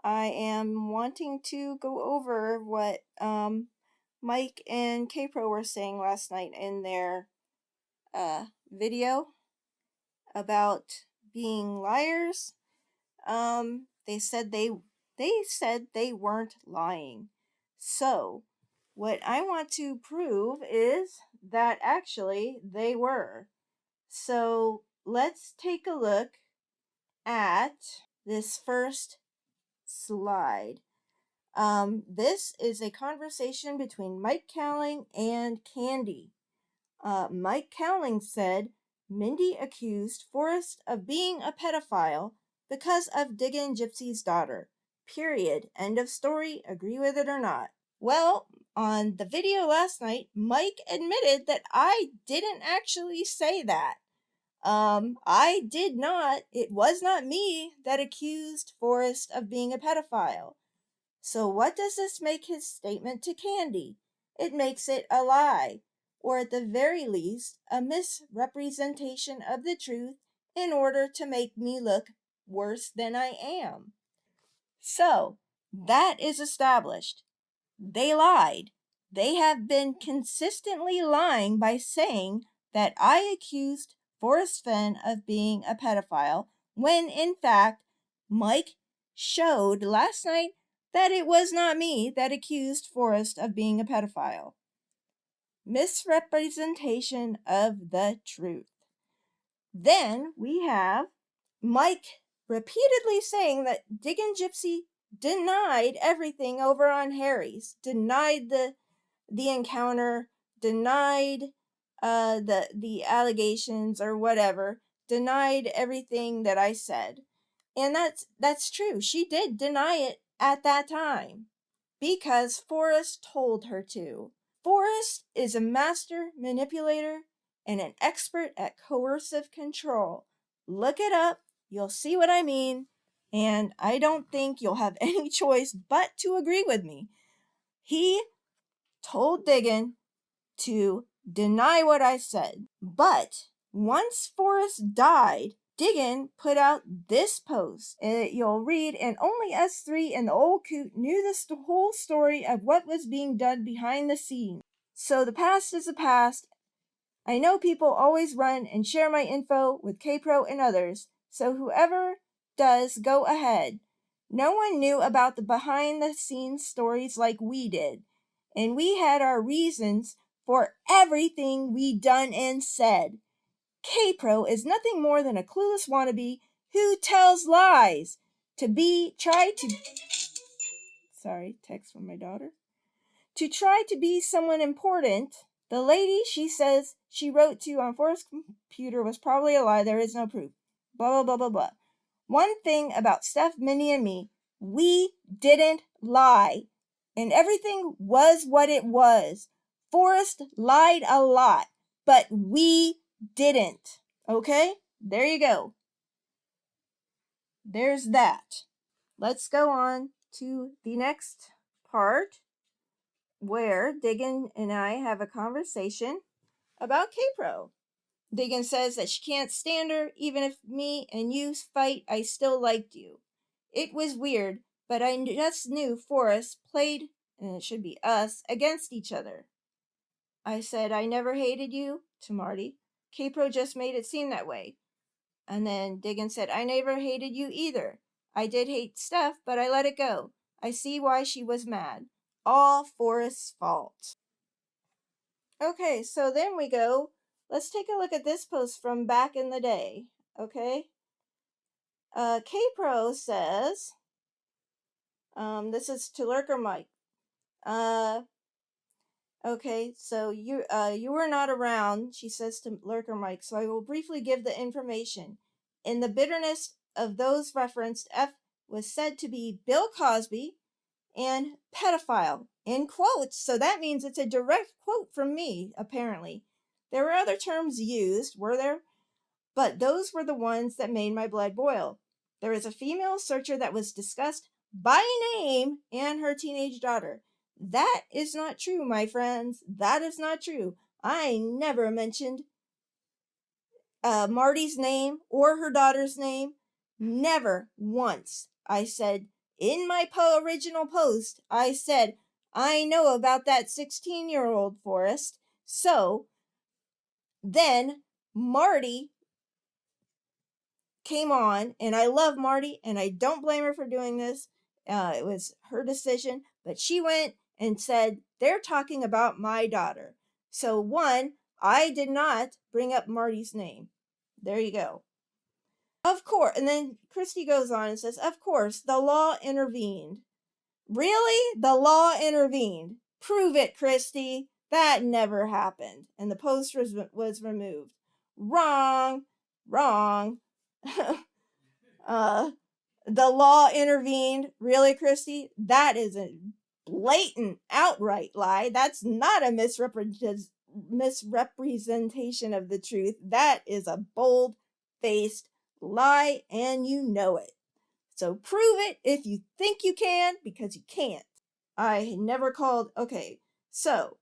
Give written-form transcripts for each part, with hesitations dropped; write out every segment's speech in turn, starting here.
I am wanting to go over what Mike and Kpro were saying last night in their video about being liars. They said they weren't lying. So, what I want to prove is that actually they were. So, let's take a look at this first slide. This is a conversation between Mike Cowling and Candy. Mike Cowling said Mindy accused Forrest of being a pedophile because of Diggin' Gypsy's daughter. Period. End of story. Agree with it or not. Well, on the video last night, Mike admitted that I didn't actually say that. I did not. It was not me that accused Forrest of being a pedophile. So what does this make his statement to Candy? It makes it a lie, or at the very least, a misrepresentation of the truth in order to make me look worse than I am. So, that is established. They lied. They have been consistently lying by saying that I accused Forrest Fenn of being a pedophile, when in fact, Mike showed last night that it was not me that accused Forrest of being a pedophile. Misrepresentation of the truth. Then we have Mike repeatedly saying that Diggin' Gypsy denied everything over on Harry's, denied the encounter, denied the allegations or whatever, denied everything that I said. And that's true. She did deny it at that time because Forrest told her to. Forrest is a master manipulator and an expert at coercive control. Look it up. You'll see what I mean. And I don't think you'll have any choice but to agree with me. He told Diggin to deny what I said. But once Forrest died, Diggin put out this post. You'll read, and only us three and the old coot knew the whole story of what was being done behind the scenes. So the past is the past. I know people always run and share my info with Kpro and others, so whoever does, go ahead. No one knew about the behind-the-scenes stories like we did, and we had our reasons for everything we done and said. Kpro is nothing more than a clueless wannabe who tells lies Sorry, text from my daughter. To try to be someone important. The lady she says she wrote to on Forrest's computer was probably a lie. There is no proof. Blah, blah, blah, blah, blah. One thing about Steph, Minnie, and me, we didn't lie. And everything was what it was. Forrest lied a lot, but we didn't. Okay? There you go. There's that. Let's go on to the next part, where Diggin and I have a conversation about Kpro. Diggin says that she can't stand her. Even if me and you fight, I still liked you. It was weird, but I just knew Forrest played, and it should be us, against each other. I said I never hated you to Marty. Kpro just made it seem that way. And then Diggin said, I never hated you either. I did hate Steph, but I let it go. I see why she was mad. All Forrest's fault. Okay, so then we go. Let's take a look at this post from back in the day. Okay? Kpro says, this is to Lurker Mike. Okay, so you were not around, she says to Lurker Mike, so I will briefly give the information. In the bitterness of those referenced, F was said to be Bill Cosby and pedophile, in quotes, so that means it's a direct quote from me, apparently. There were other terms used, were there? But those were the ones that made my blood boil. There is a female searcher that was discussed by name and her teenage daughter. That is not true, my friends. That is not true. I never mentioned Marty's name or her daughter's name. Never once. I said in my original post, I said, I know about that 16-year-old, Forrest. So then Marty came on, and I love Marty, and I don't blame her for doing this. It was her decision, but she went and said, they're talking about my daughter. So one, I did not bring up Marty's name. There you go. Of course. And then Christy goes on and says, of course, the law intervened. Really? The law intervened. Prove it, Christy. That never happened. And the post was removed. Wrong. The law intervened. Really, Christy? That is a blatant, outright lie. That's not a misrepresentation of the truth. That is a bold-faced lie, and you know it. So prove it if you think you can, because you can't. I never called. Okay, so,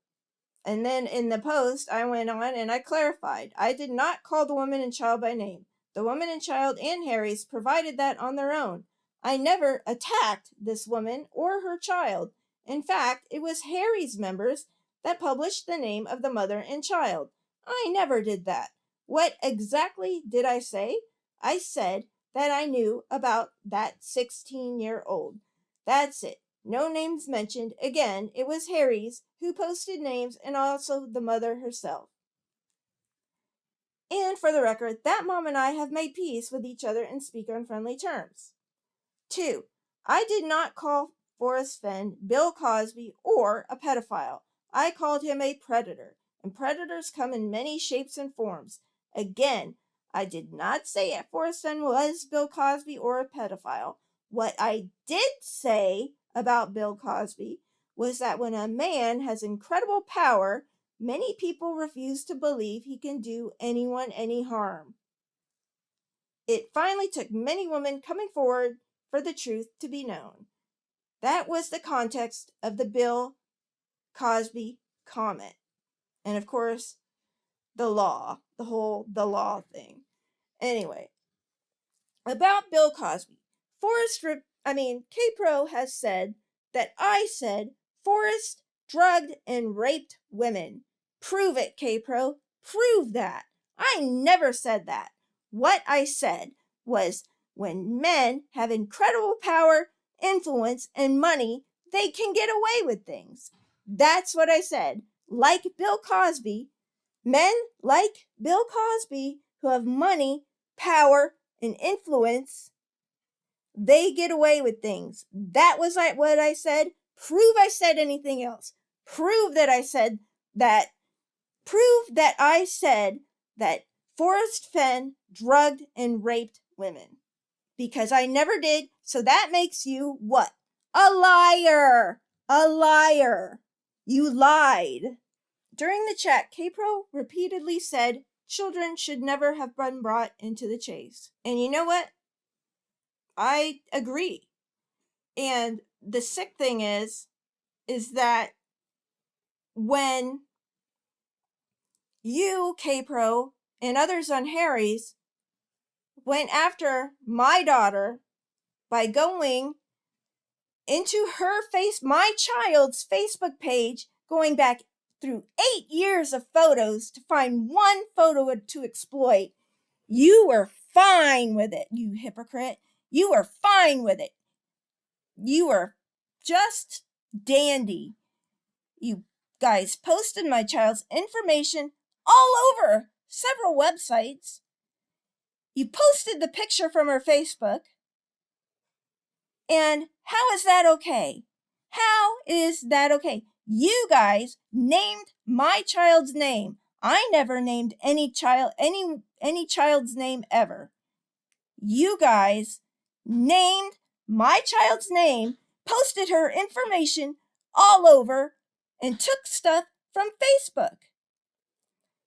and then in the post, I went on and I clarified. I did not call the woman and child by name. The woman and child and Harry's provided that on their own. I never attacked this woman or her child. In fact, it was Harry's members that published the name of the mother and child. I never did that. What exactly did I say? I said that I knew about that 16-year-old. That's it. No names mentioned. Again, it was Harry's who posted names, and also the mother herself. And for the record, that mom and I have made peace with each other and speak on friendly terms. 2. I did not call Forrest Fenn, Bill Cosby, or a pedophile. I called him a predator, and predators come in many shapes and forms. Again, I did not say Forrest Fenn was Bill Cosby or a pedophile. What I did say about Bill Cosby was that when a man has incredible power, many people refuse to believe he can do anyone any harm. It finally took many women coming forward for the truth to be known. That was the context of the Bill Cosby comment. And of course, the law thing. Anyway, about Bill Cosby, Kpro has said that I said Forrest drugged and raped women. Prove it, Kpro. Prove that. I never said that. What I said was when men have incredible power, influence, and money, they can get away with things. That's what I said. Like Bill Cosby, men like Bill Cosby who have money, power, and influence, they get away with things. That was what I said. Prove I said anything else. Prove that I said that. Prove that I said that Forrest Fenn drugged and raped women. Because I never did. So that makes you what? A liar. A liar. You lied. During the chat, Kpro repeatedly said children should never have been brought into the chase. And you know what? I agree. And the sick thing is that when you, Kpro, and others on Harry's went after my daughter by going into my child's Facebook page, going back through 8 years of photos to find one photo to exploit, you were fine with it, you hypocrite. You were fine with it. You were just dandy. You guys posted my child's information all over several websites. You posted the picture from her Facebook. And how is that okay? How is that okay? You guys named my child's name. I never named any child's name ever. You guys named my child's name, posted her information all over, and took stuff from Facebook.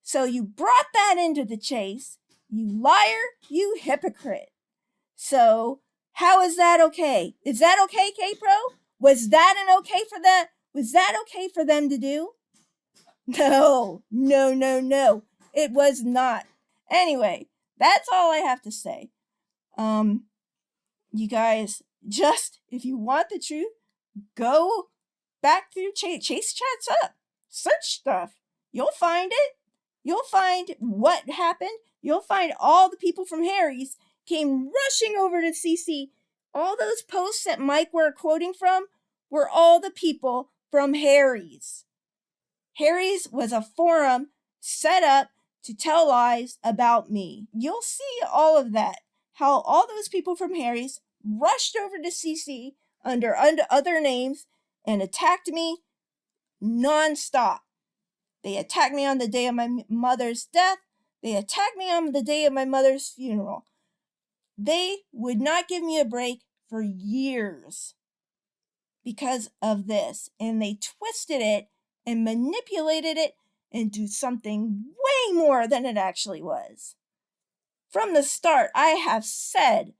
So you brought that into the chase. You liar, you hypocrite. So how is that okay? Is that okay, Kpro? Was that Was that okay for them to do? No. It was not. Anyway, that's all I have to say. You guys, just, if you want the truth, go back through Chase chats up. Search stuff. You'll find it. You'll find what happened. You'll find all the people from Harry's came rushing over to CC. All those posts that Mike were quoting from were all the people from Harry's. Harry's was a forum set up to tell lies about me. You'll see all of that. How all those people from Harry's rushed over to CC under other names and attacked me nonstop. They attacked me on the day of my mother's death. They attacked me on the day of my mother's funeral. They would not give me a break for years because of this. And they twisted it and manipulated it into something way more than it actually was. From the start, I have said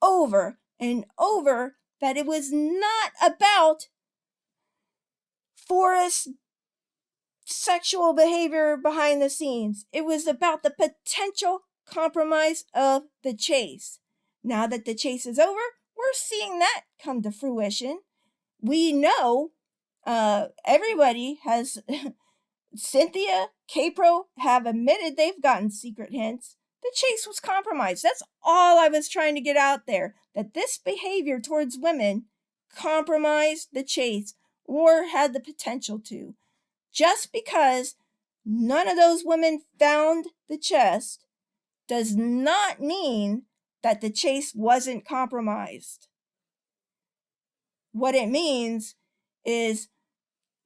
over and over that it was not about Forrest's sexual behavior behind the scenes. It was about the potential compromise of the chase. Now that the chase is over, we're seeing that come to fruition. We know everybody has, Cynthia, Kpro have admitted they've gotten secret hints. The chase was compromised. That's all I was trying to get out there. That this behavior towards women compromised the chase or had the potential to. Just because none of those women found the chest does not mean that the chase wasn't compromised. What it means is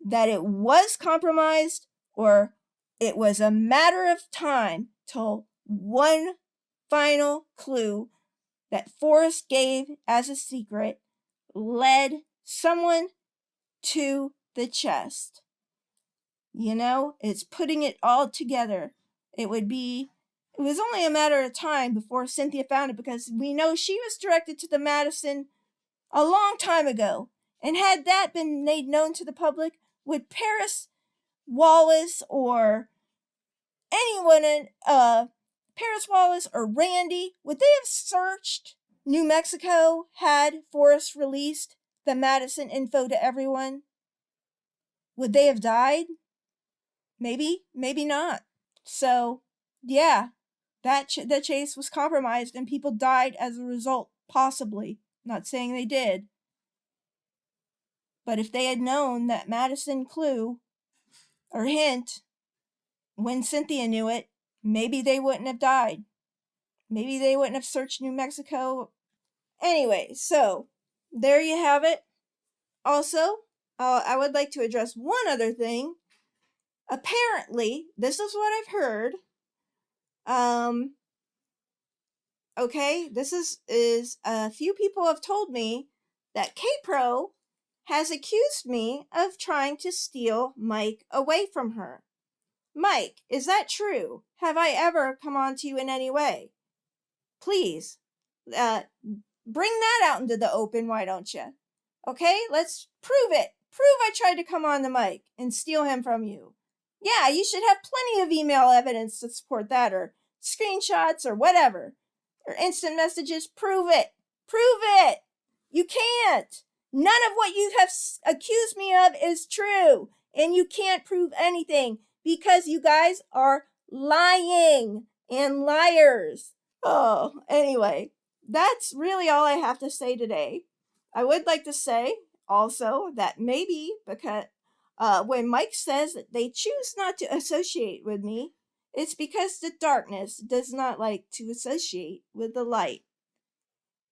that it was compromised, or it was a matter of time till one final clue that Forrest gave as a secret led someone to the chest. You know, it's putting it all together. It was only a matter of time before Cynthia found it, because we know she was directed to the Madison a long time ago. And had that been made known to the public, would Paris Wallace or anyone in Paris Wallace or Randy, would they have searched New Mexico had Forrest released the Madison info to everyone? Would they have died? Maybe, maybe not. So, yeah, the chase was compromised and people died as a result, possibly. Not saying they did. But if they had known that Madison clue or hint when Cynthia knew it, maybe they wouldn't have died. Maybe they wouldn't have searched New Mexico. Anyway, so there you have it. Also, I would like to address one other thing. Apparently, this is what I've heard. Okay, this is a few people have told me that Kpro has accused me of trying to steal Mike away from her. Mike, is that true? Have I ever come on to you in any way? Please, bring that out into the open, why don't you? Okay, let's prove it. Prove I tried to come on to Mike and steal him from you. Yeah, you should have plenty of email evidence to support that, or screenshots, or whatever. Or instant messages. Prove it. Prove it. You can't. None of what you have accused me of is true. And you can't prove anything because you guys are lying and liars. Oh, anyway, that's really all I have to say today. I would like to say also that maybe because when Mike says that they choose not to associate with me, it's because the darkness does not like to associate with the light.